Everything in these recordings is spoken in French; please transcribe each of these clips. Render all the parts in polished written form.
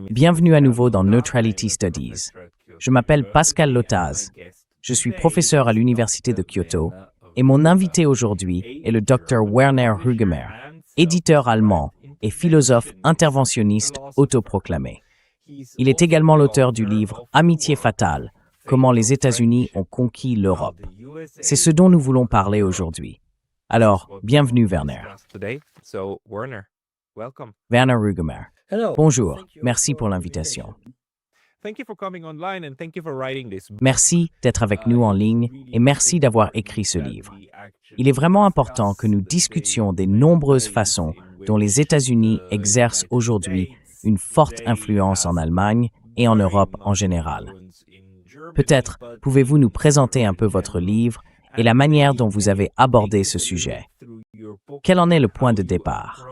Bienvenue à nouveau dans Neutrality Studies. Je m'appelle Pascal Lotaz. Je suis professeur à l'Université de Kyoto et mon invité aujourd'hui est le Dr Werner Hugemer, éditeur allemand et philosophe interventionniste autoproclamé. Il est également l'auteur du livre Amitié fatale, comment les États-Unis ont conquis l'Europe. C'est ce dont nous voulons parler aujourd'hui. Alors, bienvenue Werner. Werner Hugemer. Bonjour, merci pour l'invitation. Merci d'être avec nous en ligne et merci d'avoir écrit ce livre. Il est vraiment important que nous discutions des nombreuses façons dont les États-Unis exercent aujourd'hui une forte influence en Allemagne et en Europe en général. Peut-être pouvez-vous nous présenter un peu votre livre et la manière dont vous avez abordé ce sujet. Quel en est le point de départ?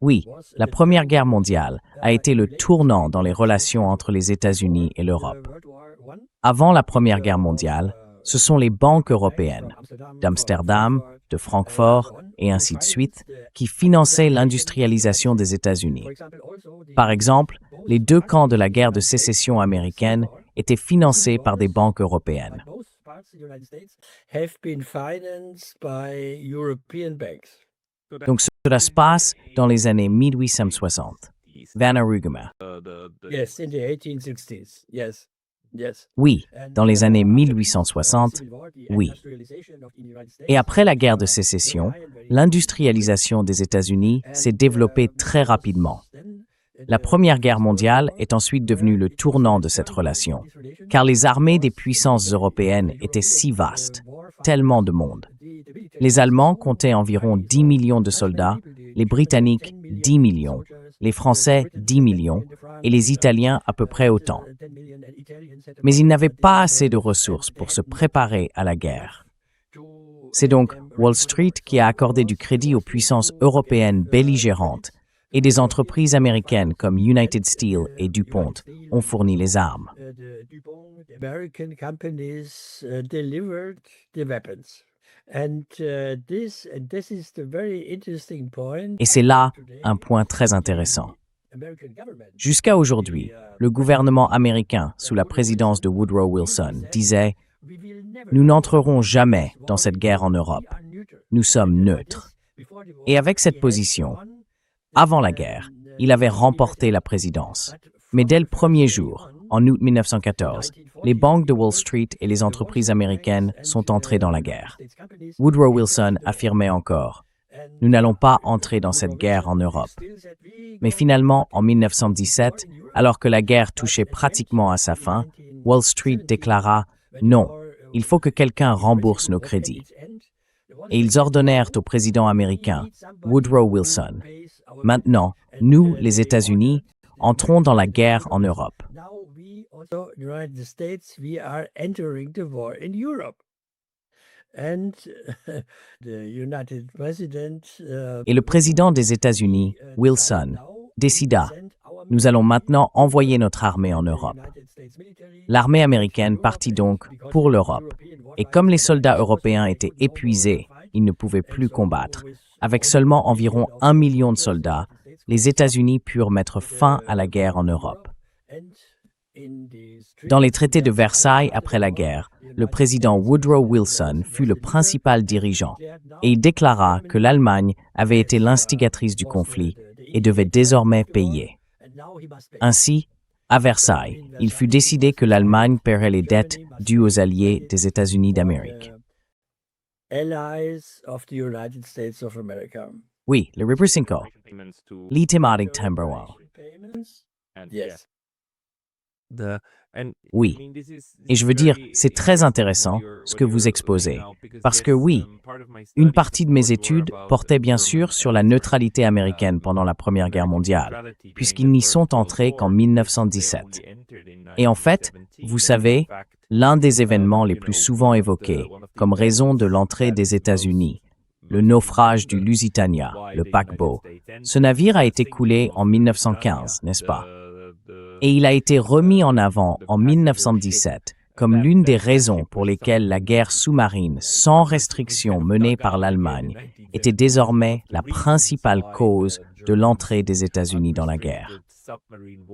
Oui, la Première Guerre mondiale a été le tournant dans les relations entre les États-Unis et l'Europe. Avant la Première Guerre mondiale, ce sont les banques européennes, d'Amsterdam, de Francfort et ainsi de suite, qui finançaient l'industrialisation des États-Unis. Par exemple, les deux camps de la guerre de sécession américaine étaient financés par des banques européennes. Donc cela se passe dans les années 1860. Werner Hugemer. Oui, dans les années 1860, oui. Et après la guerre de sécession, l'industrialisation des États-Unis s'est développée très rapidement. La Première Guerre mondiale est ensuite devenue le tournant de cette relation, car les armées des puissances européennes étaient si vastes, tellement de monde. Les Allemands comptaient environ 10 millions de soldats, les Britanniques 10 millions, les Français 10 millions et les Italiens à peu près autant. Mais ils n'avaient pas assez de ressources pour se préparer à la guerre. C'est donc Wall Street qui a accordé du crédit aux puissances européennes belligérantes et des entreprises américaines comme United Steel et DuPont ont fourni les armes. Et c'est là un point très intéressant. Jusqu'à aujourd'hui, le gouvernement américain, sous la présidence de Woodrow Wilson, disait « Nous n'entrerons jamais dans cette guerre en Europe. Nous sommes neutres. » Et avec cette position, avant la guerre, il avait remporté la présidence. Mais dès le premier jour, en août 1914, les banques de Wall Street et les entreprises américaines sont entrées dans la guerre. Woodrow Wilson affirmait encore « Nous n'allons pas entrer dans cette guerre en Europe. » Mais finalement, en 1917, alors que la guerre touchait pratiquement à sa fin, Wall Street déclara « Non, il faut que quelqu'un rembourse nos crédits. » Et ils ordonnèrent au président américain, Woodrow Wilson, « Maintenant, nous, les États-Unis, entrons dans la guerre en Europe. » Et le président des États-Unis, Wilson, décida « Nous allons maintenant envoyer notre armée en Europe. » L'armée américaine partit donc pour l'Europe. Et comme les soldats européens étaient épuisés, ils ne pouvaient plus combattre. Avec seulement environ 1 million de soldats, les États-Unis purent mettre fin à la guerre en Europe. Dans les traités de Versailles après la guerre, le président Woodrow Wilson fut le principal dirigeant et il déclara que l'Allemagne avait été l'instigatrice du conflit et devait désormais payer. Ainsi, à Versailles, il fut décidé que l'Allemagne paierait les dettes dues aux alliés des États-Unis d'Amérique. Oui, le Repressico, l'Itematic Timberwall. Oui, et je veux dire, c'est très intéressant ce que vous exposez, parce que oui, une partie de mes études portait bien sûr sur la neutralité américaine pendant la Première Guerre mondiale, puisqu'ils n'y sont entrés qu'en 1917. Et en fait, vous savez, l'un des événements les plus souvent évoqués comme raison de l'entrée des États-Unis, le naufrage du Lusitania, le paquebot, ce navire a été coulé en 1915, n'est-ce pas? Et il a été remis en avant en 1917 comme l'une des raisons pour lesquelles la guerre sous-marine sans restriction menée par l'Allemagne était désormais la principale cause de l'entrée des États-Unis dans la guerre.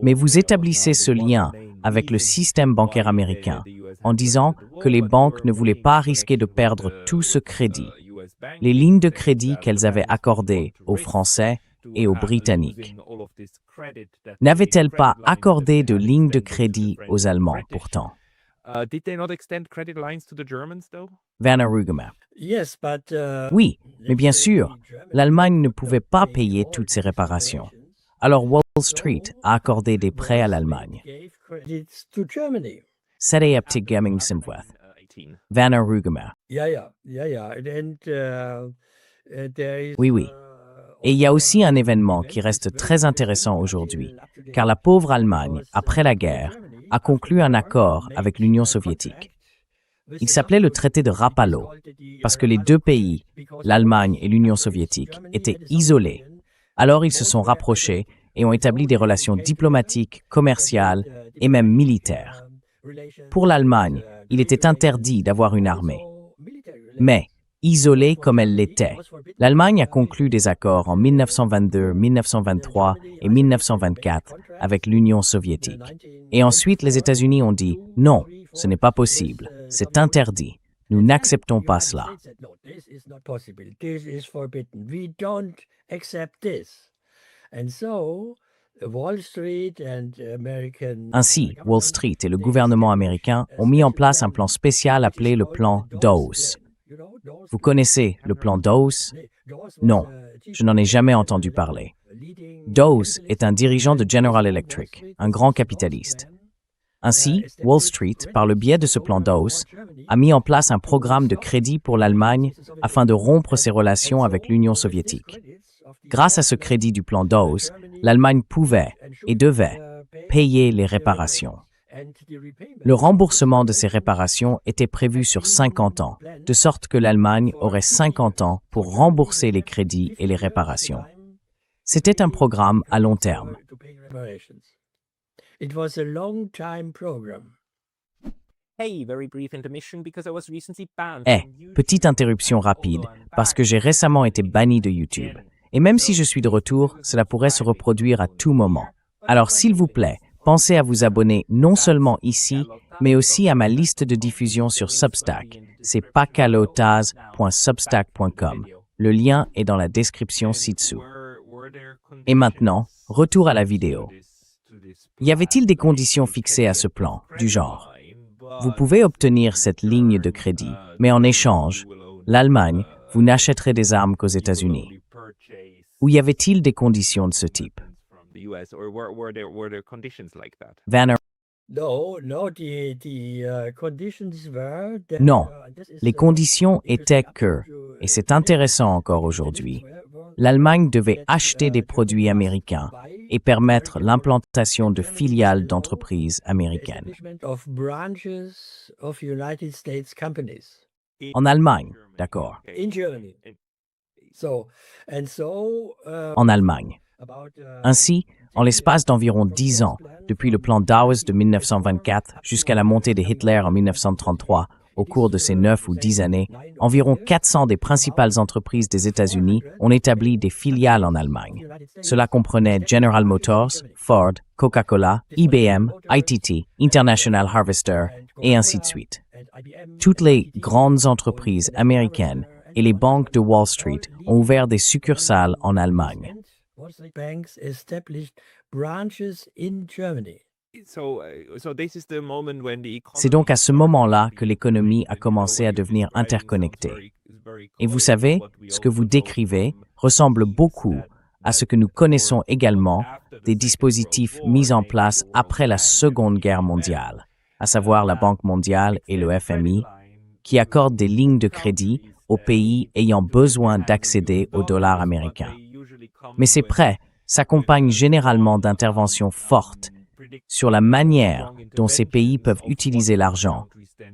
Mais vous établissez ce lien avec le système bancaire américain en disant que les banques ne voulaient pas risquer de perdre tout ce crédit, les lignes de crédit qu'elles avaient accordées aux Français et aux Britanniques. N'avaient-elles pas accordé de lignes de crédit aux Allemands pourtant? Werner Rugemer. Oui, mais bien sûr, l'Allemagne ne pouvait pas payer toutes ces réparations. Alors Wall Street a accordé des prêts à l'Allemagne. Sädeäptigämningsinvest. Werner Rugemer. Oui. Et il y a aussi un événement qui reste très intéressant aujourd'hui, car la pauvre Allemagne, après la guerre, a conclu un accord avec l'Union soviétique. Il s'appelait le traité de Rapallo, parce que les deux pays, l'Allemagne et l'Union soviétique, étaient isolés. Alors ils se sont rapprochés et ont établi des relations diplomatiques, commerciales et même militaires. Pour l'Allemagne, il était interdit d'avoir une armée. Mais, isolée comme elle l'était, l'Allemagne a conclu des accords en 1922, 1923 et 1924 avec l'Union soviétique. Et ensuite, les États-Unis ont dit « Non, ce n'est pas possible, c'est interdit, nous n'acceptons pas cela ». Ainsi, Wall Street et le gouvernement américain ont mis en place un plan spécial appelé le plan Dawes. Vous connaissez le plan Dawes? Non, je n'en ai jamais entendu parler. Dawes est un dirigeant de General Electric, un grand capitaliste. Ainsi, Wall Street, par le biais de ce plan Dawes, a mis en place un programme de crédit pour l'Allemagne afin de rompre ses relations avec l'Union soviétique. Grâce à ce crédit du plan Dawes, l'Allemagne pouvait et devait payer les réparations. Le remboursement de ces réparations était prévu sur 50 ans, de sorte que l'Allemagne aurait 50 ans pour rembourser les crédits et les réparations. C'était un programme à long terme. Petite interruption rapide, parce que j'ai récemment été banni de YouTube. Et même si je suis de retour, cela pourrait se reproduire à tout moment. Alors s'il vous plaît, pensez à vous abonner non seulement ici, mais aussi à ma liste de diffusion sur Substack. C'est pacalotaz.substack.com. Le lien est dans la description ci-dessous. Et maintenant, retour à la vidéo. Y avait-il des conditions fixées à ce plan, du genre? Vous pouvez obtenir cette ligne de crédit, mais en échange, l'Allemagne, vous n'achèterez des armes qu'aux États-Unis. Ou y avait-il des conditions de ce type? Werner. Non, les conditions étaient que, et c'est intéressant encore aujourd'hui, l'Allemagne devait acheter des produits américains et permettre l'implantation de filiales d'entreprises américaines. En Allemagne, d'accord. En Allemagne. Ainsi, en l'espace d'environ 10 ans, depuis le plan Dawes de 1924 jusqu'à la montée de Hitler en 1933, au cours de ces 9 ou 10 années, environ 400 des principales entreprises des États-Unis ont établi des filiales en Allemagne. Cela comprenait General Motors, Ford, Coca-Cola, IBM, ITT, International Harvester, et ainsi de suite. Toutes les grandes entreprises américaines et les banques de Wall Street ont ouvert des succursales en Allemagne. C'est donc à ce moment-là que l'économie a commencé à devenir interconnectée. Et vous savez, ce que vous décrivez ressemble beaucoup à ce que nous connaissons également des dispositifs mis en place après la Seconde Guerre mondiale, à savoir la Banque mondiale et le FMI, qui accordent des lignes de crédit aux pays ayant besoin d'accéder au dollar américain. Mais ces prêts s'accompagnent généralement d'interventions fortes sur la manière dont ces pays peuvent utiliser l'argent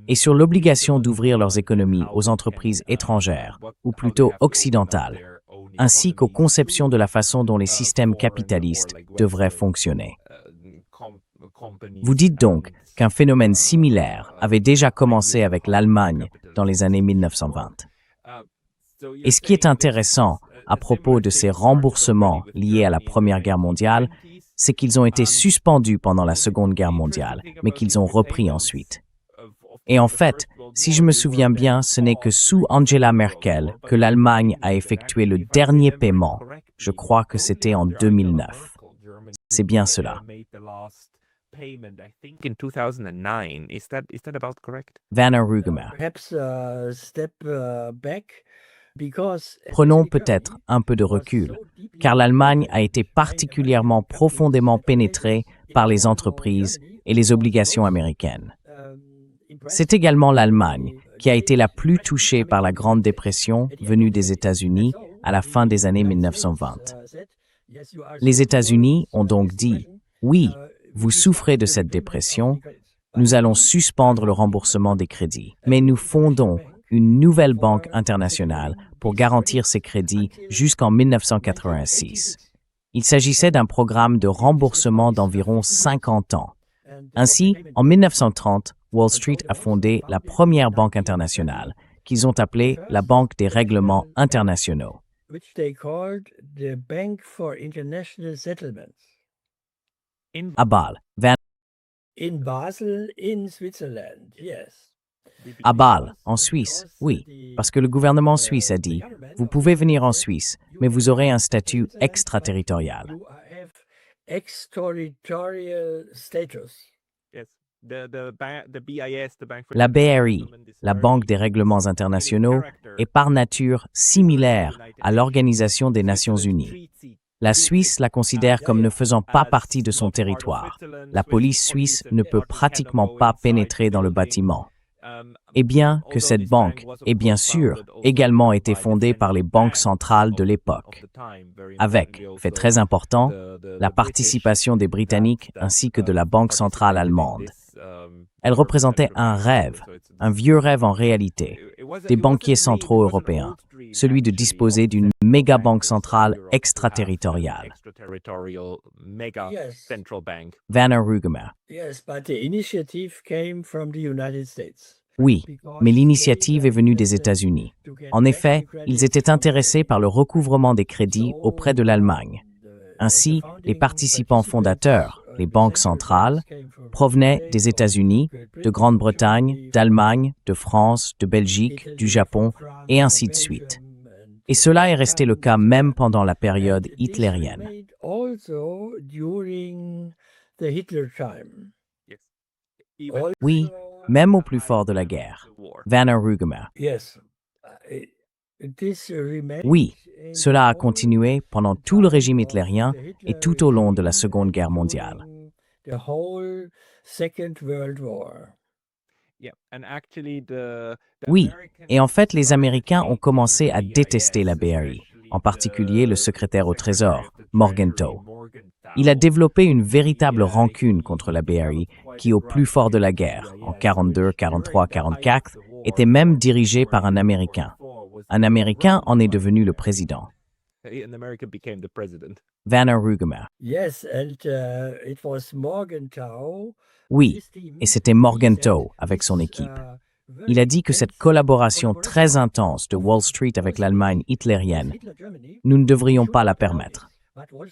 et sur l'obligation d'ouvrir leurs économies aux entreprises étrangères, ou plutôt occidentales, ainsi qu'aux conceptions de la façon dont les systèmes capitalistes devraient fonctionner. Vous dites donc qu'un phénomène similaire avait déjà commencé avec l'Allemagne dans les années 1920. Et ce qui est intéressant à propos de ces remboursements liés à la Première Guerre mondiale, c'est qu'ils ont été suspendus pendant la Seconde Guerre mondiale, mais qu'ils ont repris ensuite. Et en fait, si je me souviens bien, ce n'est que sous Angela Merkel que l'Allemagne a effectué le dernier paiement. Je crois que c'était en 2009. C'est bien cela. In 2009, is that about correct? Werner Rugemer. Perhaps a step back because Prenons peut-être un peu de recul, car l'Allemagne a été particulièrement profondément pénétrée par les entreprises et les obligations américaines. C'est également l'Allemagne qui a été la plus touchée par la Grande Dépression venue des États-Unis à la fin des années 1920. Les États-Unis ont donc dit « Oui, vous souffrez de cette dépression, nous allons suspendre le remboursement des crédits, mais nous fondons une nouvelle banque internationale pour garantir ces crédits jusqu'en 1986. » Il s'agissait d'un programme de remboursement d'environ 50 ans. Ainsi, en 1930, Wall Street a fondé la première banque internationale, qu'ils ont appelée la Banque des règlements internationaux. which they called the Bank for International Settlements À Bâle, in Basel, in Switzerland. Yes. À Bâle, en Suisse, oui, parce que le gouvernement suisse a dit « Vous pouvez venir en Suisse, mais vous aurez un statut extraterritorial. You have extraterritorial status. Yes. The BIS, the Bank for La BRI, Settlement, is la very Banque des règlements internationaux, est par nature similaire à l'Organisation des Nations Unies. La Suisse la considère comme ne faisant pas partie de son territoire. La police suisse ne peut pratiquement pas pénétrer dans le bâtiment. Et bien que cette banque ait bien sûr également été fondée par les banques centrales de l'époque, avec, fait très important, la participation des Britanniques ainsi que de la Banque centrale allemande. Elle représentait un rêve, un vieux rêve en réalité, des banquiers centraux européens, celui de disposer d'une méga-banque centrale extraterritoriale. Yes. Werner Rugemer. Yes, but the initiative came from the United States. Oui, mais l'initiative est venue des États-Unis. En effet, ils étaient intéressés par le recouvrement des crédits auprès de l'Allemagne. Ainsi, les participants fondateurs, les banques centrales, provenaient des États-Unis, de Grande-Bretagne, d'Allemagne, de France, de Belgique, du Japon, et ainsi de suite. Et cela est resté le cas même pendant la période hitlérienne. Also during the Hitler time. Oui, même au plus fort de la guerre. Werner Rugemer. Yes. This remained Oui, in cela a continué pendant tout le régime hitlérien et tout au long de la Seconde Guerre mondiale. the whole Second World War. Oui, et en fait, les Américains ont commencé à détester la BRI, en particulier le secrétaire au Trésor, Morgenthau. Il a développé une véritable rancune contre la BRI qui, au plus fort de la guerre, en 42, 43, 44, était même dirigée par un Américain. Un Américain en est devenu le président. Werner Rugemer. Yes, and it was Morgenthau. Oui, et c'était Morgenthau avec son équipe. Il a dit que cette collaboration très intense de Wall Street avec l'Allemagne hitlérienne, nous ne devrions pas la permettre.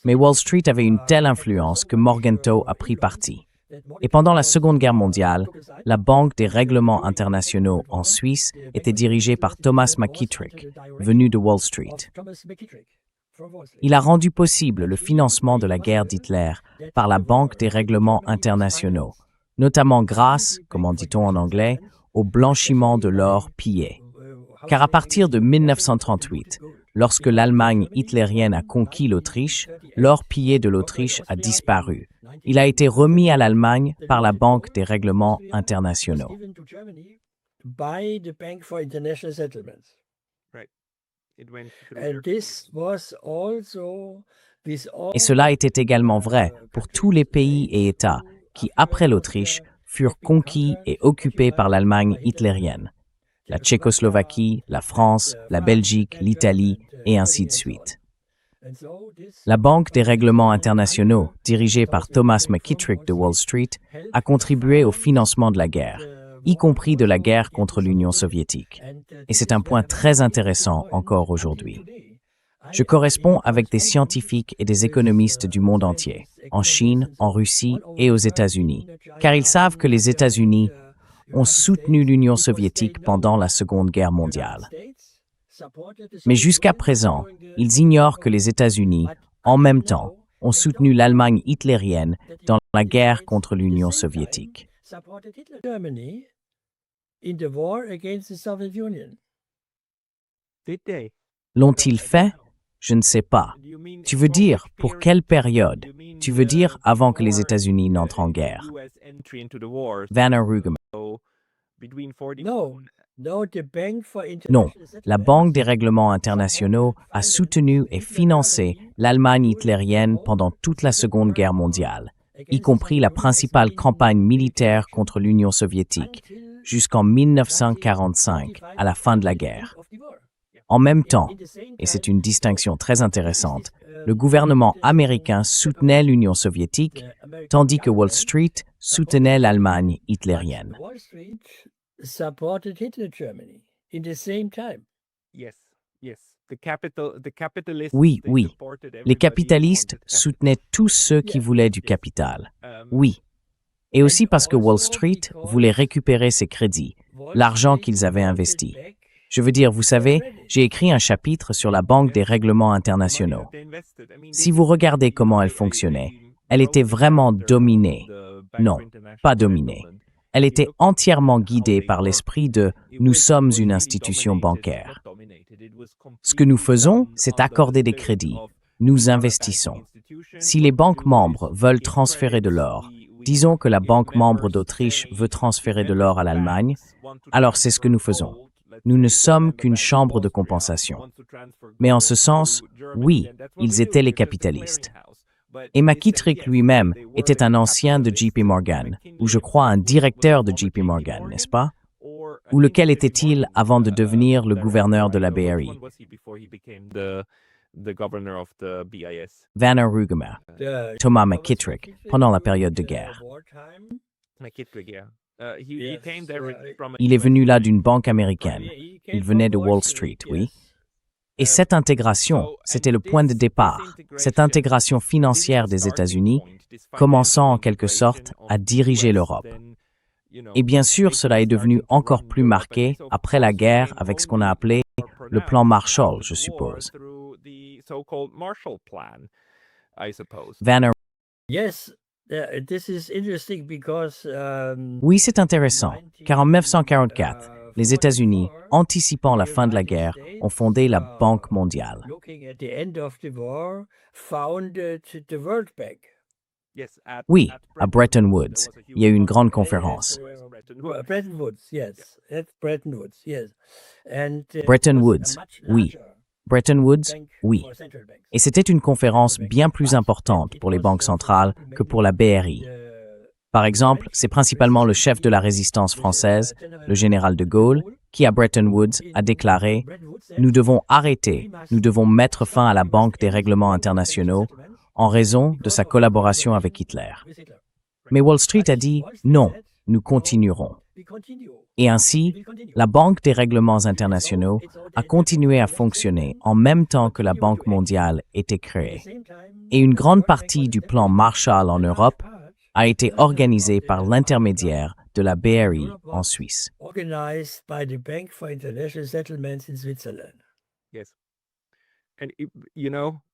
Mais Wall Street avait une telle influence que Morgenthau a pris parti. Et pendant la Seconde Guerre mondiale, la Banque des règlements internationaux en Suisse était dirigée par Thomas McKittrick, venu de Wall Street. Il a rendu possible le financement de la guerre d'Hitler par la Banque des règlements internationaux, notamment grâce, comment dit-on en anglais, au blanchiment de l'or pillé. Car à partir de 1938, lorsque l'Allemagne hitlérienne a conquis l'Autriche, l'or pillé de l'Autriche a disparu. Il a été remis à l'Allemagne par la Banque des règlements internationaux. By the Bank for International Settlements. And this was also Et cela était également vrai pour tous les pays et États qui, après l'Autriche, furent conquis et occupés par l'Allemagne hitlérienne. La Tchécoslovaquie, la France, la Belgique, l'Italie, et ainsi de suite. La Banque des règlements internationaux, dirigée par Thomas McKittrick de Wall Street, a contribué au financement de la guerre, y compris de la guerre contre l'Union soviétique. Et c'est un point très intéressant encore aujourd'hui. Je corresponds avec des scientifiques et des économistes du monde entier, en Chine, en Russie et aux États-Unis, car ils savent que les États-Unis ont soutenu l'Union soviétique pendant la Seconde Guerre mondiale. Mais jusqu'à présent, ils ignorent que les États-Unis, en même temps, ont soutenu l'Allemagne hitlérienne dans la guerre contre l'Union soviétique. Did they? L'ont-ils fait? Je ne sais pas. Tu veux dire pour quelle période? Tu veux dire avant que les États-Unis n'entrent en guerre? Vanner Rugemer. Non, la Banque des règlements internationaux a soutenu et financé l'Allemagne hitlérienne pendant toute la Seconde Guerre mondiale, y compris la principale campagne militaire contre l'Union soviétique, jusqu'en 1945, à la fin de la guerre. En même temps, et c'est une distinction très intéressante, le gouvernement américain soutenait l'Union soviétique, tandis que Wall Street soutenait l'Allemagne hitlérienne. Oui, oui. Les capitalistes soutenaient tous ceux qui voulaient du capital. Oui. Et aussi parce que Wall Street voulait récupérer ses crédits, l'argent qu'ils avaient investi. Je veux dire, vous savez, j'ai écrit un chapitre sur la Banque des règlements internationaux. Si vous regardez comment elle fonctionnait, elle était vraiment dominée. Non, pas dominée. Elle était entièrement guidée par l'esprit de « nous sommes une institution bancaire ». Ce que nous faisons, c'est accorder des crédits. Nous investissons. Si les banques membres veulent transférer de l'or, disons que la banque membre d'Autriche veut transférer de l'or à l'Allemagne, alors c'est ce que nous faisons. Nous ne sommes qu'une chambre de compensation. Mais en ce sens, oui, ils étaient les capitalistes. Et McKittrick lui-même était un ancien de JP Morgan, ou je crois un directeur de JP Morgan, n'est-ce pas? Ou lequel était-il avant de devenir le gouverneur de la BRI? Vanner Rugemer, Thomas McKittrick, pendant la période de guerre. Il est venu là d'une banque américaine. Il venait de Wall Street, oui. Et cette intégration, c'était le point de départ, cette intégration financière des États-Unis, commençant en quelque sorte à diriger l'Europe. Et bien sûr, cela est devenu encore plus marqué après la guerre avec ce qu'on a appelé le plan Marshall, je suppose. Vanner. Oui, c'est intéressant, car en 1944, les États-Unis, anticipant la fin de la guerre, ont fondé la Banque mondiale. Oui, à Bretton Woods, il y a eu une grande conférence. Bretton Woods, oui. Bretton Woods, oui. Et c'était une conférence bien plus importante pour les banques centrales que pour la BRI. Par exemple, c'est principalement le chef de la résistance française, le général de Gaulle, qui à Bretton Woods a déclaré « Nous devons arrêter, nous devons mettre fin à la Banque des règlements internationaux en raison de sa collaboration avec Hitler. » Mais Wall Street a dit « Non, nous continuerons. » Et ainsi, la Banque des règlements internationaux a continué à fonctionner en même temps que la Banque mondiale était créée. Et une grande partie du plan Marshall en Europe a été organisée par l'intermédiaire de la BRI en Suisse.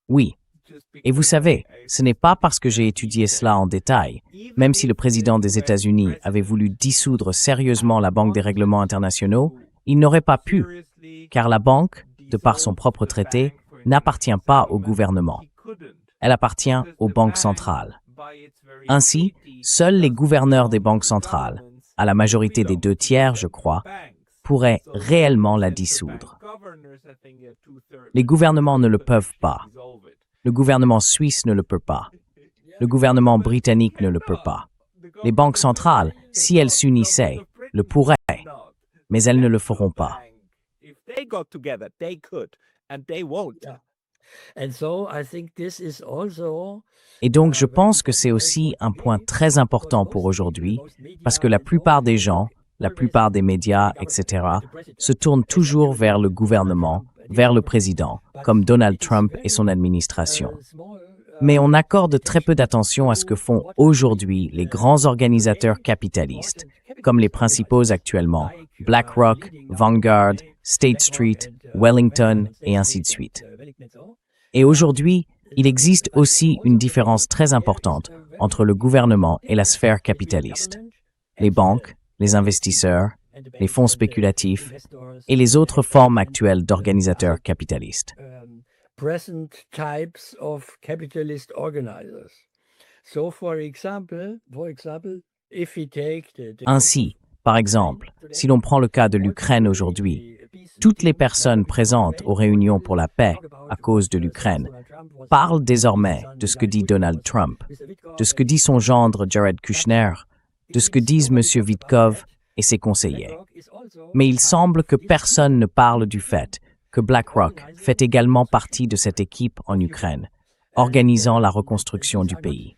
Oui. Et vous savez, ce n'est pas parce que j'ai étudié cela en détail, même si le président des États-Unis avait voulu dissoudre sérieusement la Banque des règlements internationaux, il n'aurait pas pu, car la banque, de par son propre traité, n'appartient pas au gouvernement. Elle appartient aux banques centrales. Ainsi, seuls les gouverneurs des banques centrales, à la majorité des 2/3, je crois, pourraient réellement la dissoudre. Les gouvernements ne le peuvent pas. Le gouvernement suisse ne le peut pas. Le gouvernement britannique ne le peut pas. Les banques centrales, si elles s'unissaient, le pourraient, mais elles ne le feront pas. And so I think this is also Et donc, je pense que c'est aussi un point très important pour aujourd'hui, parce que la plupart des gens, la plupart des médias, etc., se tournent toujours vers le gouvernement, vers le président, comme Donald Trump et son administration. Mais on accorde très peu d'attention à ce que font aujourd'hui les grands organisateurs capitalistes, comme les principaux actuellement, BlackRock, Vanguard, State Street, Wellington et ainsi de suite. Et aujourd'hui, il existe aussi une différence très importante entre le gouvernement et la sphère capitaliste. Les banques, les investisseurs, les fonds spéculatifs et les autres formes actuelles d'organisateurs capitalistes. present types of capitalist organizers. So, for example, if we take the Ainsi, par exemple, si l'on prend le cas de l'Ukraine aujourd'hui, toutes les personnes présentes aux réunions pour la paix à cause de l'Ukraine parlent désormais de ce que dit Donald Trump, de ce que dit son gendre Jared Kushner, de ce que disent M. Witkov et ses conseillers. Mais il semble que personne ne parle du fait que BlackRock fait également partie de cette équipe en Ukraine, organisant la reconstruction du pays.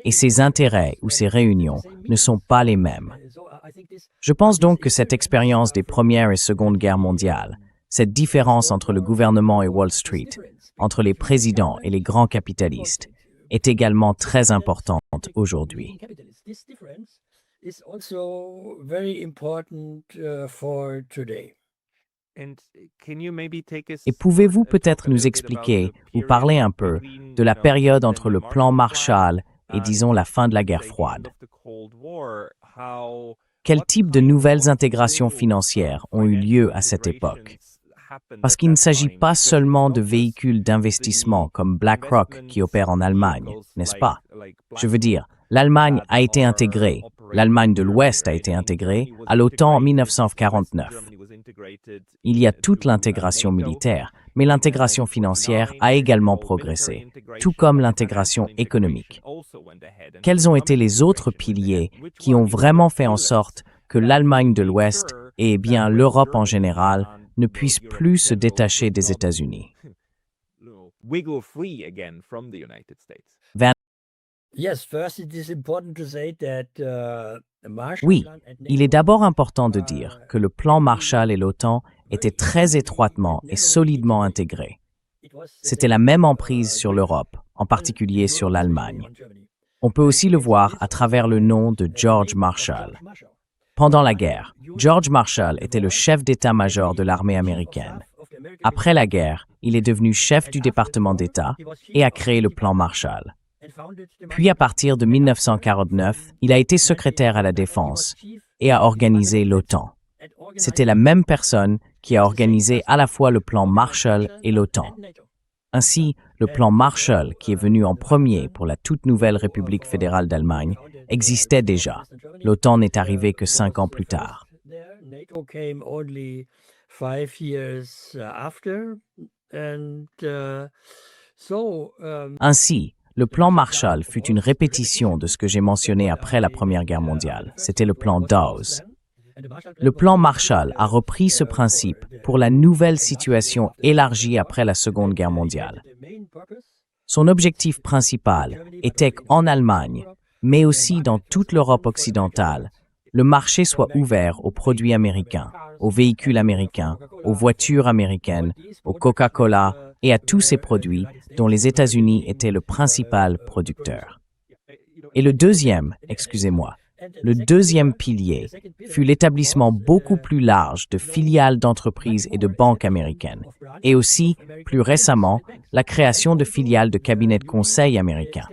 Et ses intérêts ou ses réunions ne sont pas les mêmes. Je pense donc que cette expérience des Premières et Secondes Guerres mondiales, cette différence entre le gouvernement et Wall Street, entre les présidents et les grands capitalistes, est également très importante aujourd'hui. This difference is also very important for today. And can you maybe take us Et pouvez-vous talk peut-être a nous little bit about expliquer the ou parler un peu period de la between, période then entre le the plan Marshall Marshall et disons la fin de la guerre say, the end froide? of the Cold War, how- Quel what type de kind nouvelles of intégrations new, financières ont eu lieu à cette époque? integrations happened Parce at qu'il ne that s'agit time? pas Because it's seulement de not just véhicules d'investissement comme BlackRock qui opèrent en Allemagne, n'est-ce pas? Je veux dire, l'Allemagne a été intégrée, l'Allemagne de l'Ouest a été intégrée à l'OTAN en 1949. Il y a toute l'intégration militaire, mais l'intégration financière a également progressé, tout comme l'intégration économique. Quels ont été les autres piliers qui ont vraiment fait en sorte que l'Allemagne de l'Ouest et bien l'Europe en général ne puissent plus se détacher des États-Unis? Wiggle free again from the United States. Yes, first it is important to say that Marshall Oui, Plan and il est NATO d'abord important de dire que le plan Marshall et l'OTAN étaient très étroitement et solidement intégrés. C'était la même emprise sur l'Europe, en particulier sur l'Allemagne. On peut aussi le voir à travers le nom de George Marshall. Pendant la guerre, George Marshall était le chef d'état-major de l'armée américaine. Après la guerre, il est devenu chef du département d'État et a créé le plan Marshall. Puis à partir de 1949, il a été secrétaire à la Défense et a organisé l'OTAN. C'était la même personne qui a organisé à la fois le plan Marshall et l'OTAN. Ainsi, le plan Marshall, qui est venu en premier pour la toute nouvelle République fédérale d'Allemagne, existait déjà. L'OTAN n'est arrivé que 5 ans plus tard. NATO came only 5 years after, and Ainsi, le plan Marshall fut une répétition de ce que j'ai mentionné après la Première Guerre mondiale. C'était le plan Dawes. Le plan Marshall a repris ce principe pour la nouvelle situation élargie après la Seconde Guerre mondiale. Son objectif principal était qu'en Allemagne, mais aussi dans toute l'Europe occidentale, le marché soit ouvert aux produits américains, aux véhicules américains, aux voitures américaines, au Coca-Cola et à tous ces produits dont les États-Unis étaient le principal producteur. Et le deuxième pilier fut l'établissement beaucoup plus large de filiales d'entreprises et de banques américaines, et aussi, plus récemment, la création de filiales de cabinets de conseil américains.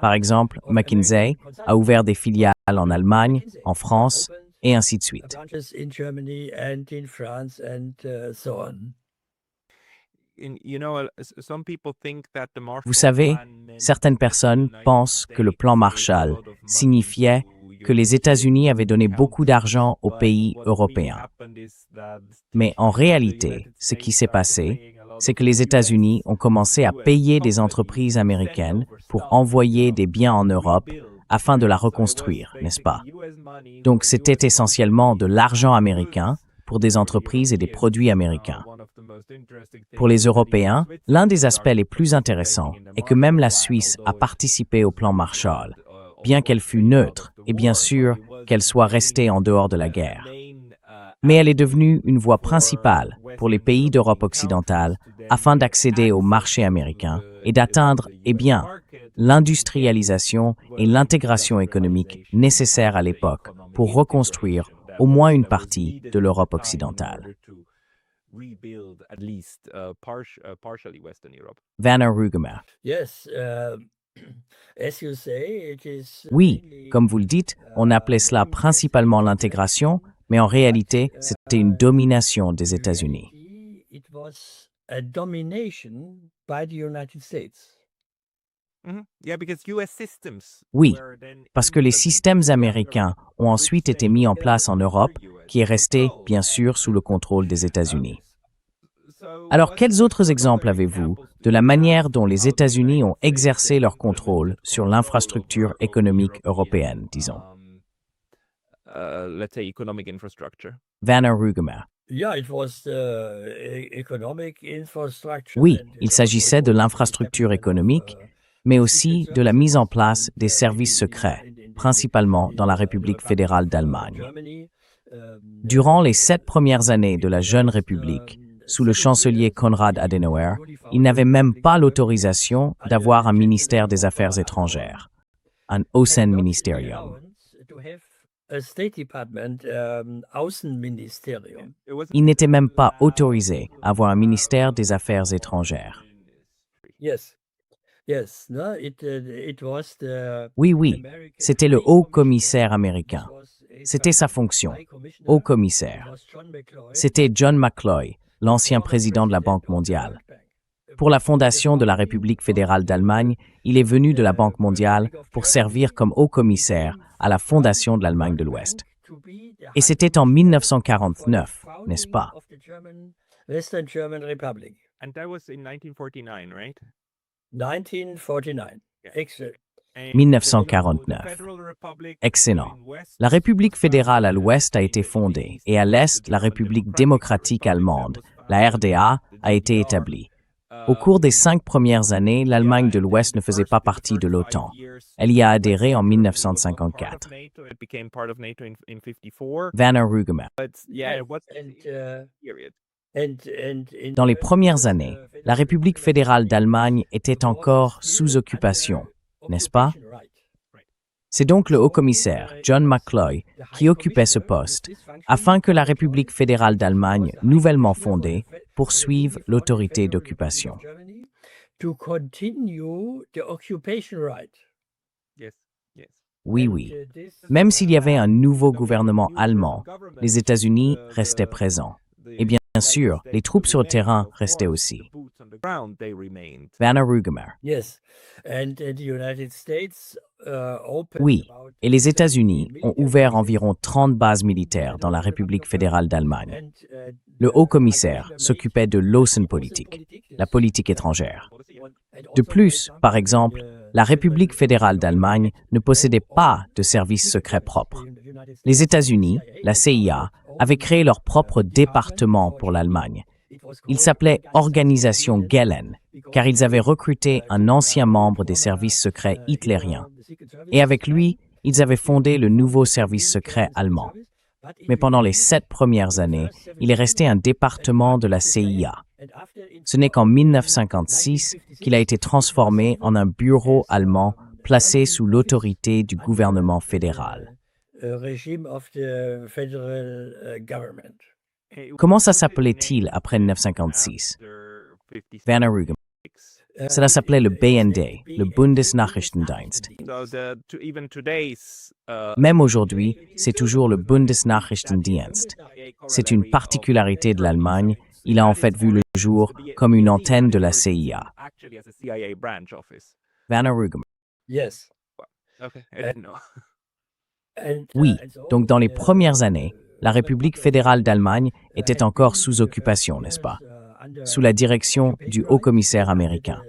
Par exemple, McKinsey a ouvert des filiales en Allemagne, en France, et ainsi de suite. in Germany and in France and so on. Vous savez, certaines personnes pensent que le plan Marshall signifiait que les États-Unis avaient donné beaucoup d'argent aux pays européens. Mais en réalité, ce qui s'est passé, c'est que les États-Unis ont commencé à payer des entreprises américaines pour envoyer des biens en Europe afin de la reconstruire, n'est-ce pas? Donc c'était essentiellement de l'argent américain pour des entreprises et des produits américains. Pour les Européens, l'un des aspects les plus intéressants est que même la Suisse a participé au plan Marshall, bien qu'elle fût neutre et bien sûr qu'elle soit restée en dehors de la guerre. Mais elle est devenue une voie principale pour les pays d'Europe occidentale afin d'accéder au marché américain et d'atteindre, l'industrialisation et l'intégration économique nécessaires à l'époque pour reconstruire au moins une partie de l'Europe occidentale. Werner Rugemer. Yes, as you say, it is Oui, mainly, comme vous le dites, on appelait cela principalement l'intégration, mais en réalité, c'était une domination des États-Unis. It was a domination by the United States. Yeah, because US systems Oui, were then parce que les systèmes américains ont ensuite été mis en place en Europe, qui est resté, bien sûr, sous le contrôle des États-Unis. Alors, quels autres exemples avez-vous de la manière dont les États-Unis ont exercé leur contrôle sur l'infrastructure économique européenne, disons? let's say economic infrastructure. Werner Rugemer. Yeah, it was the economic infrastructure. Oui, and il s'agissait de l'infrastructure économique, mais aussi de la mise en place des services secrets, principalement dans la République fédérale d'Allemagne. Durant les 7 premières années de la jeune République, sous le chancelier Konrad Adenauer, il n'avait même pas l'autorisation d'avoir un ministère des Affaires étrangères, un Außenministerium. A State Department, Außenministerium. Il n'était même pas autorisé à avoir un ministère des Affaires étrangères. Yes, yes. No, it was the Oui, American c'était le Trade haut Commission. commissaire américain. C'était sa fonction, High Commissioner. haut commissaire. It was John McCloy. C'était John McCloy, l'ancien président de la Banque mondiale. Pour la fondation de la République fédérale d'Allemagne, il est venu de la Banque mondiale pour servir comme haut commissaire à la fondation de l'Allemagne de l'Ouest. Et c'était en 1949, n'est-ce pas? Western German Republic, And that was in 1949, right? 1949. Excellent. And 1949. the Federal Republic Excellent. in West La République fédérale à l'Ouest a été fondée et à l'Est, la République démocratique allemande, la RDA, a été établie. Au cours des 5 premières années, l'Allemagne de l'Ouest ne faisait pas partie de l'OTAN. Elle y a adhéré en 1954. It became part of NATO in 54. Werner Rugemer. But yeah, what's And, the period? in Dans les premières années, la République fédérale d'Allemagne était encore sous occupation, n'est-ce pas? C'est donc le haut-commissaire, John McCloy, qui occupait ce poste, afin que la République fédérale d'Allemagne, nouvellement fondée, poursuive l'autorité d'occupation. To continue the occupation right. Yes, yes. Oui. Même s'il y avait un nouveau gouvernement allemand, les États-Unis restaient présents. Et bien sûr, les troupes sur le terrain restaient aussi. The boots on the ground, they remained. Werner Rugemer. Yes. And the United States opened Oui, about et les États-Unis ont ouvert environ 30 bases militaires dans la République fédérale d'Allemagne. Le haut-commissaire s'occupait de l'Außenpolitik, la politique étrangère. De plus, par exemple, la République fédérale d'Allemagne ne possédait pas de services secrets propres. Les États-Unis, la CIA, avaient créé leur propre département pour l'Allemagne. Il s'appelait Organisation Gehlen, car ils avaient recruté un ancien membre des services secrets hitlériens. Et avec lui, ils avaient fondé le nouveau service secret allemand. Mais pendant les 7 premières années, il est resté un département de la CIA. Ce n'est qu'en 1956 qu'il a été transformé en un bureau allemand placé sous l'autorité du gouvernement fédéral. Regime of the federal government. Comment ça s'appelait-il après 1956? Werner Rugemer. Cela s'appelait le BND, le Bundesnachrichtendienst. Even today's Même aujourd'hui, c'est toujours le Bundesnachrichtendienst. C'est une particularité de l'Allemagne. Il a en fait vu le jour comme une antenne de la CIA. actually as a CIA branch office. Werner Rugemer. Yes. Okay, I didn't know. Oui, donc dans les premières années, la République fédérale d'Allemagne était encore sous occupation, n'est-ce pas? Sous la direction du haut-commissaire américain.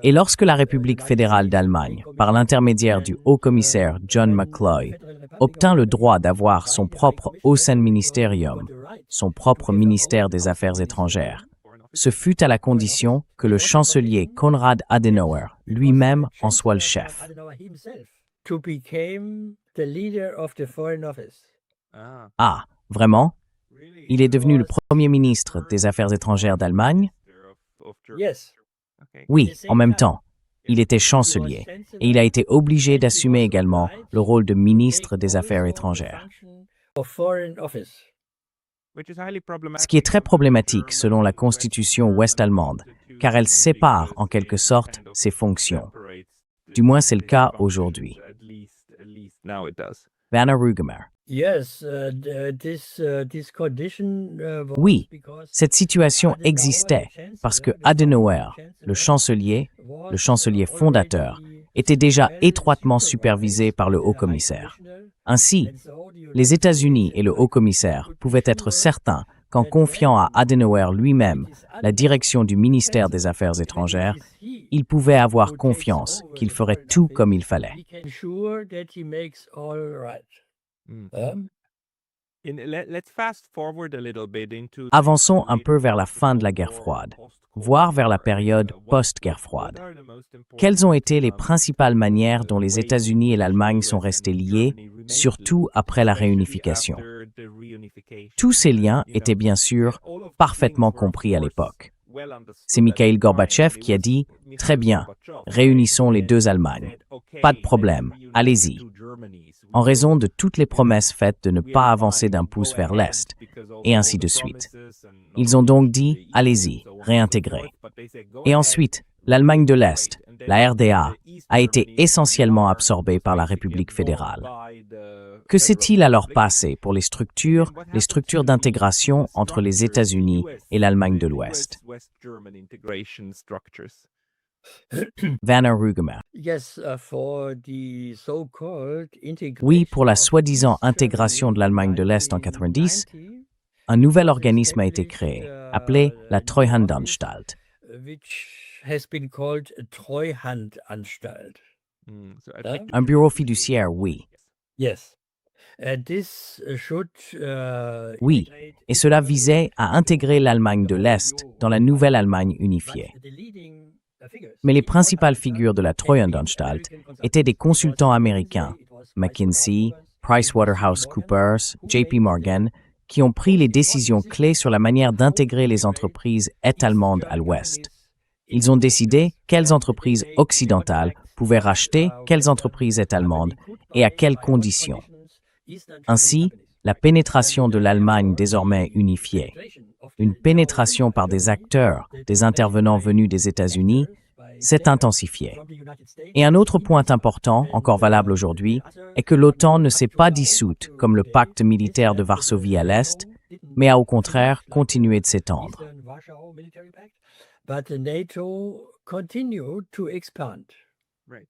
Et lorsque la République fédérale d'Allemagne, par l'intermédiaire du haut-commissaire John McCloy, obtint le droit d'avoir son propre Außenministerium, son propre ministère des Affaires étrangères, ce fut à la condition que le chancelier Konrad Adenauer lui-même en soit le chef. To become the leader of the Foreign Office. Ah, Ah, vraiment? Il est devenu le premier ministre des Affaires étrangères d'Allemagne? of Yes. Okay. Oui, en même temps. Il était chancelier et il a été obligé d'assumer également le rôle de ministre des Affaires étrangères. Of Foreign Office. Which is highly problematic Ce qui est très problématique selon la constitution ouest-allemande, car elle sépare en quelque sorte ses fonctions. Du moins, c'est le cas aujourd'hui. At least now it does. Werner Rugemer. Yes, this condition was Oui, because cette situation Adenauer, existait the chancellor, parce que the Adenauer, chancellor, le chancelier was fondateur, already était déjà well étroitement supervised supervisé par le by the High haut-commissaire. Commissioner, Ainsi, and so the les United États-Unis States et le and haut-commissaire could be pouvaient être sure certains qu'en that confiant à when Adenauer lui-même it is la Adenauer direction du ministère des chancellor, Affaires when it étrangères, is he il pouvait avoir who takes confiance over qu'il the ferait Foreign tout Office, comme il fallait. we can sure that he makes all right. Mm. Let's fast forward a little bit into Avançons un peu vers la fin de la guerre froide, voire vers la période post-guerre froide. Quelles ont été les principales manières dont les États-Unis et l'Allemagne sont restés liés, surtout après la réunification? Tous ces liens étaient bien sûr parfaitement compris à l'époque. C'est Mikhail Gorbatchev qui a dit « Très bien, réunissons les deux Allemagnes. Pas de problème, allez-y. » En raison de toutes les promesses faites de ne pas avancer d'un pouce vers l'Est, et ainsi de suite. Ils ont donc dit « Allez-y, réintégrez. » Et ensuite, l'Allemagne de l'Est, la RDA, a été essentiellement absorbée par la République fédérale. Que s'est-il alors passé pour les structures d'intégration entre les États-Unis et l'Allemagne de l'Ouest? Werner Rugemer. Yes, for the so-called Oui, pour la integration of soi-disant East intégration de l'Allemagne de l'Est en 1990, 90, un nouvel organisme a été créé, appelé la Treuhandanstalt. which has been called a Treuhandanstalt. Un bureau fiduciaire, oui. Yes. And this should Oui, et cela visait à intégrer l'Allemagne de l'Est dans la nouvelle Allemagne unifiée. Mais les principales figures de la Treuhandanstalt étaient des consultants américains, McKinsey, PricewaterhouseCoopers, JP Morgan, qui ont pris les décisions clés sur la manière d'intégrer les entreprises allemandes à l'Ouest. Ils ont décidé quelles entreprises occidentales pouvaient racheter quelles entreprises allemandes et à quelles conditions. Ainsi, la pénétration de l'Allemagne désormais unifiée, une pénétration par des acteurs, des intervenants venus des États-Unis, s'est intensifiée. Et un autre point important, encore valable aujourd'hui, est que l'OTAN ne s'est pas dissoute comme le pacte militaire de Varsovie à l'Est, mais a au contraire continué de s'étendre. But the NATO continued to expand. Right.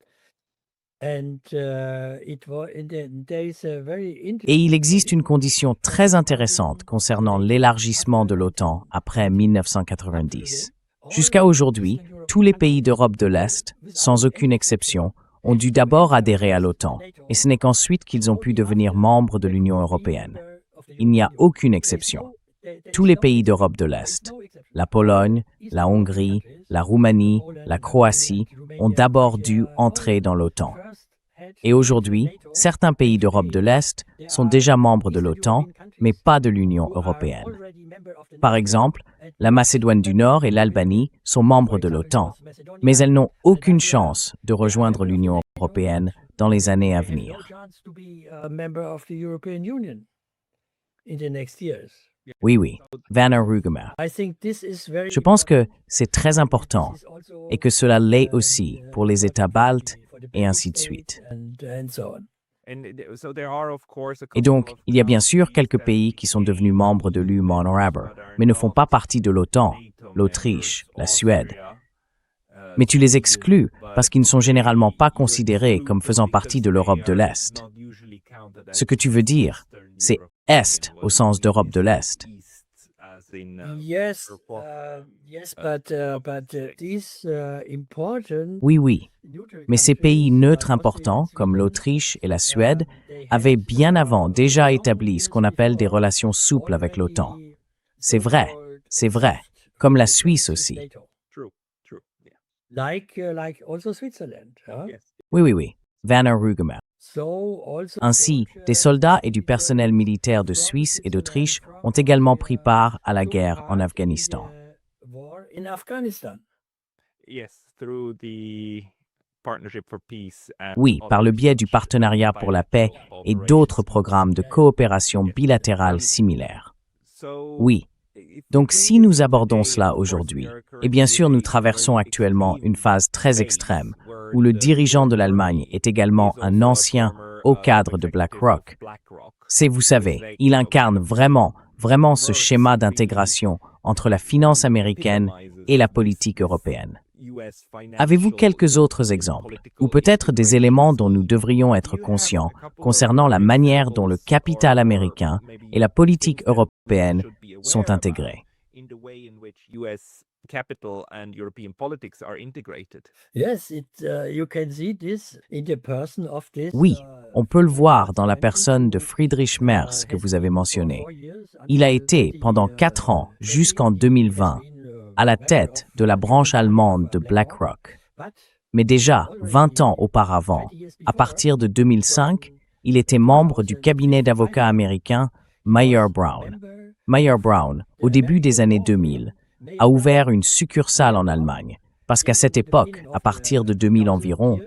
And there is a very Et il existe une condition très intéressante concernant l'élargissement de l'OTAN après 1990. Jusqu'à aujourd'hui, tous les pays d'Europe de l'Est, sans aucune exception, ont dû d'abord adhérer à l'OTAN, et ce n'est qu'ensuite qu'ils ont pu devenir membres de l'Union européenne. Il n'y a aucune exception. Tous les pays d'Europe de l'Est, la Pologne, la Hongrie, la Roumanie, la Croatie, ont d'abord dû entrer dans l'OTAN. Et aujourd'hui, certains pays d'Europe de l'Est sont déjà membres de l'OTAN, mais pas de l'Union européenne. Par exemple, la Macédoine du Nord et l'Albanie sont membres de l'OTAN, mais elles n'ont aucune chance de rejoindre l'Union européenne dans les années à venir. Oui, Werner Rugemer. Je pense que c'est très important et que cela l'est aussi pour les États baltes et ainsi de suite. Et donc, il y a bien sûr quelques pays qui sont devenus membres de l'Human Arbor, mais ne font pas partie de l'OTAN, l'Autriche, la Suède. Mais tu les exclus parce qu'ils ne sont généralement pas considérés comme faisant partie de l'Europe de l'Est. Ce que tu veux dire, c'est Est au sens d'Europe de l'Est. Yes, Europe. yes, but these important. Oui, oui. Mais ces pays neutres importants, comme l'Autriche et la Suède, avaient bien avant déjà établi ce qu'on appelle des relations souples avec l'OTAN. C'est vrai, comme la Suisse aussi. True. Yeah. Like also Switzerland. Huh? Yes. Oui. Werner Rugemer. So also Ainsi, des soldats et du personnel militaire de Suisse et d'Autriche ont également pris part à la guerre en Afghanistan. War in Afghanistan. Yes, through the Partnership for Peace and Oui, par le biais du partenariat pour la paix et d'autres programmes de coopération bilatérale similaires. Oui. Donc si nous abordons cela aujourd'hui, et bien sûr nous traversons actuellement une phase très extrême, où le dirigeant de l'Allemagne est également un ancien haut cadre de BlackRock. Vous savez, il incarne vraiment ce schéma d'intégration entre la finance américaine et la politique européenne. Avez-vous quelques autres exemples, ou peut-être des éléments dont nous devrions être conscients concernant la manière dont le capital américain et la politique européenne sont intégrés? Yes, you can see this in the person of this. Oui, on peut le voir dans la personne de Friedrich Merz que vous avez mentionné. Il a été, pendant 4 ans, jusqu'en 2020, à la tête de la branche allemande de BlackRock. Mais déjà, 20 ans auparavant, à partir de 2005, il était membre du cabinet d'avocats américain Mayer Brown. Mayer Brown, au début des années 2000, a ouvert une succursale en Allemagne, parce qu'à cette époque, à partir de 2000 environ,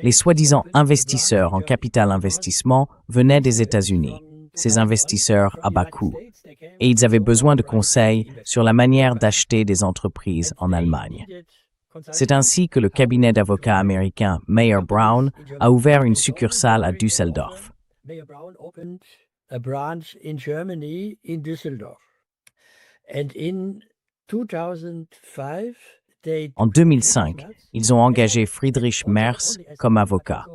les soi-disant investisseurs en capital investissement venaient des États-Unis, ces investisseurs à bas coût, et ils avaient besoin de conseils sur la manière d'acheter des entreprises en Allemagne. C'est ainsi que le cabinet d'avocats américain Mayer Brown a ouvert une succursale à Düsseldorf. Mayer Brown opened a branch in Germany in Düsseldorf. And in 2005, En 2005, ils ont engagé Friedrich Merz comme avocat,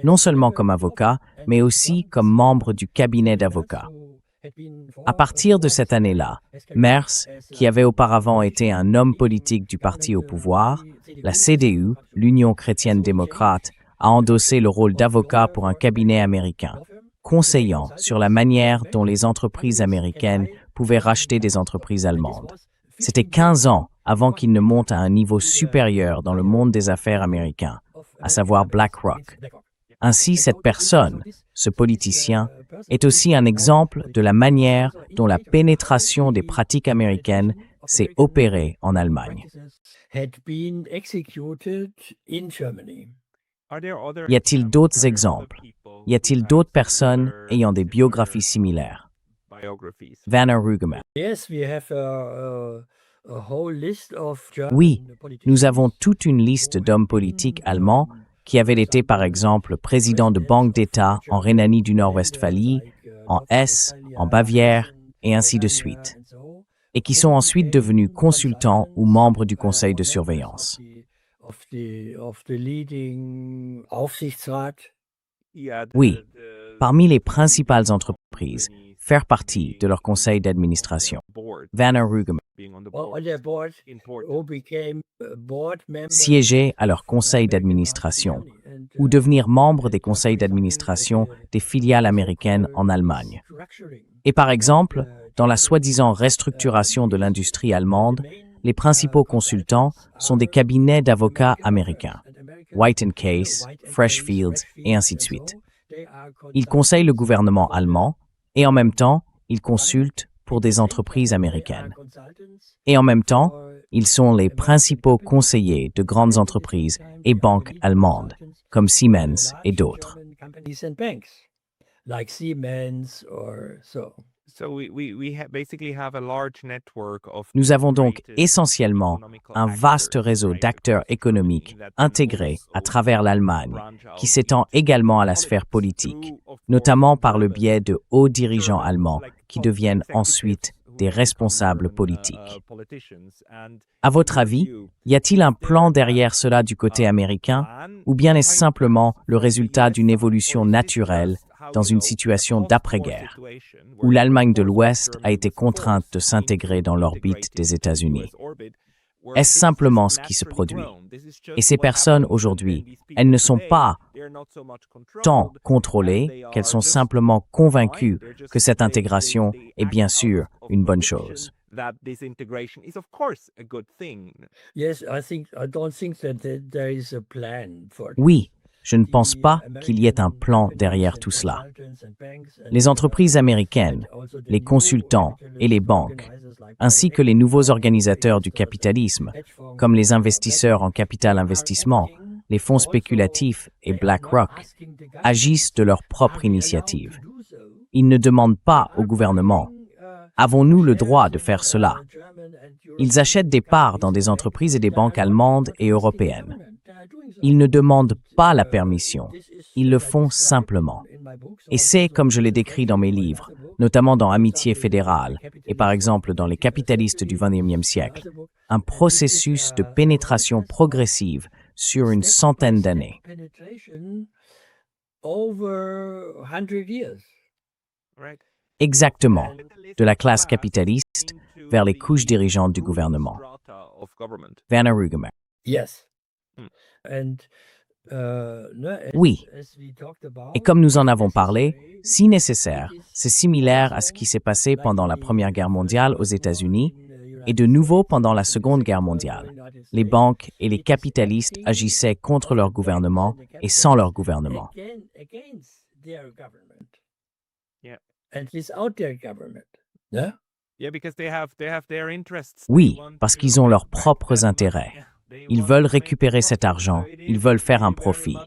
non seulement comme avocat, mais aussi comme membre du cabinet d'avocats. À partir de cette année-là, Merz, qui avait auparavant été un homme politique du parti au pouvoir, la CDU, l'Union chrétienne démocrate, a endossé le rôle d'avocat pour un cabinet américain, conseillant sur la manière dont les entreprises américaines pouvaient racheter des entreprises allemandes. C'était 15 ans avant qu'il ne monte à un niveau supérieur dans le monde des affaires américain, à savoir BlackRock. Ainsi, cette personne, ce politicien, est aussi un exemple de la manière dont la pénétration des pratiques américaines s'est opérée en Allemagne. Y a-t-il d'autres exemples? Y a-t-il d'autres personnes ayant des biographies similaires? Werner Rugemer. Oui, nous avons toute une liste d'hommes politiques allemands qui avaient été par exemple présidents de banques d'État en Rhénanie du Nord-Westphalie, en Hesse, en Bavière, et ainsi de suite, et qui sont ensuite devenus consultants ou membres du conseil de surveillance. Oui, parmi les principales entreprises, faire partie de leur conseil d'administration. Werner Rugemer. Siéger à leur conseil d'administration ou devenir membre des conseils d'administration des filiales américaines en Allemagne. Et par exemple, dans la soi-disant restructuration de l'industrie allemande, les principaux consultants sont des cabinets d'avocats américains, White & Case, Freshfields et ainsi de suite. Ils conseillent le gouvernement allemand et en même temps, ils consultent pour des entreprises américaines. Et en même temps, ils sont les principaux conseillers de grandes entreprises et banques allemandes, comme Siemens et d'autres. Nous avons donc essentiellement un vaste réseau d'acteurs économiques intégrés à travers l'Allemagne, qui s'étend également à la sphère politique, notamment par le biais de hauts dirigeants allemands qui deviennent ensuite des responsables politiques. À votre avis, y a-t-il un plan derrière cela du côté américain, ou bien est-ce simplement le résultat d'une évolution naturelle dans une situation d'après-guerre, où l'Allemagne de l'Ouest a été contrainte de s'intégrer dans l'orbite des États-Unis. Est-ce simplement ce qui se produit? Et ces personnes, aujourd'hui, elles ne sont pas tant contrôlées qu'elles sont simplement convaincues que cette intégration est bien sûr une bonne chose. Yes, I don't think that there is a plan for Oui, je ne pense pas qu'il y ait un plan derrière tout cela. Les entreprises américaines, les consultants et les banques, ainsi que les nouveaux organisateurs du capitalisme, comme les investisseurs en capital investissement, les fonds spéculatifs et BlackRock, agissent de leur propre initiative. Ils ne demandent pas au gouvernement « Avons-nous le droit de faire cela ?» Ils achètent des parts dans des entreprises et des banques allemandes et européennes. Ils ne demandent pas la permission, ils le font simplement. Et c'est, comme je l'ai décrit dans mes livres, notamment dans Amitié fédérale et par exemple dans Les capitalistes du XXe siècle, un processus de pénétration progressive sur une centaine d'années. Exactement, de la classe capitaliste vers les couches dirigeantes du gouvernement. Werner Rugemer. Yes. Oui. Et comme nous en avons parlé, si nécessaire, c'est similaire à ce qui s'est passé pendant la Première Guerre mondiale aux États-Unis et de nouveau pendant la Seconde Guerre mondiale. Les banques et les capitalistes agissaient contre leur gouvernement et sans leur gouvernement. Oui, parce qu'ils ont leurs propres intérêts. Ils veulent récupérer cet argent, ils veulent faire un profit.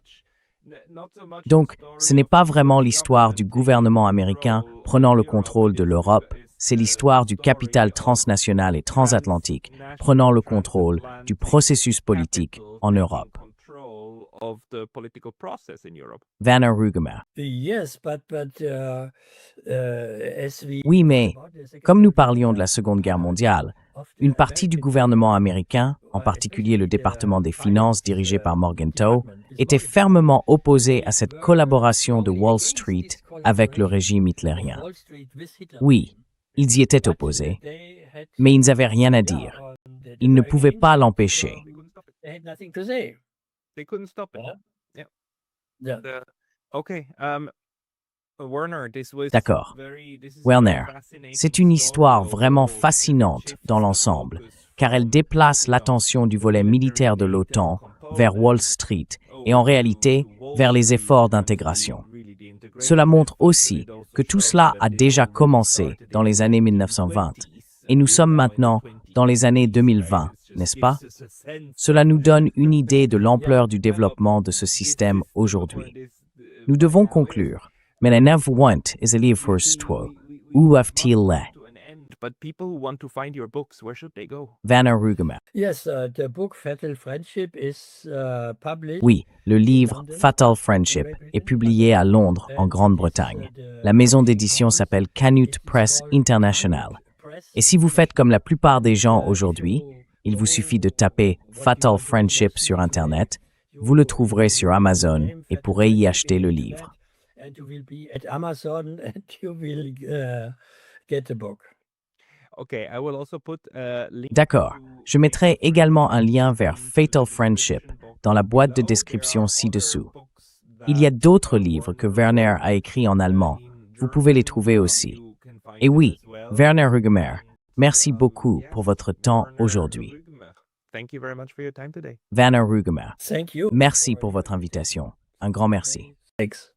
Donc, ce n'est pas vraiment l'histoire du gouvernement américain prenant le contrôle de l'Europe, c'est l'histoire du capital transnational et transatlantique prenant le contrôle du processus politique en Europe. Werner Rugemer. Oui, mais comme nous parlions de la Seconde Guerre mondiale, une partie du gouvernement américain, en particulier le département des finances dirigé par Morgenthau, était fermement opposé à cette collaboration de Wall Street avec le régime hitlérien. Oui, ils y étaient opposés, mais ils n'avaient rien à dire. Ils ne pouvaient pas l'empêcher. D'accord. Werner, c'est une histoire vraiment fascinante dans l'ensemble, car elle déplace l'attention du volet militaire de l'OTAN vers Wall Street et en réalité vers les efforts d'intégration. Cela montre aussi que tout cela a déjà commencé dans les années 1920 et nous sommes maintenant dans les années 2020, n'est-ce pas? Cela nous donne une idée de l'ampleur du développement de ce système aujourd'hui. Nous devons conclure. Men en want is a liv forstå. Où av-til le? Werner Rugemer. Oui, le livre Fatal Friendship est publié à Londres, en Grande-Bretagne. La maison d'édition s'appelle Canute Press International. Et si vous faites comme la plupart des gens aujourd'hui, il vous suffit de taper Fatal Friendship sur Internet, vous le trouverez sur Amazon et pourrez y acheter le livre. D'accord. Je mettrai également un lien vers Fatal Friendship dans la boîte de description ci-dessous. Il y a d'autres livres que Werner a écrits en allemand. Vous pouvez les trouver aussi. Et oui, Werner Rugemer, merci beaucoup pour votre temps aujourd'hui. Werner Rugemer, merci pour votre invitation. Un grand merci. Thanks.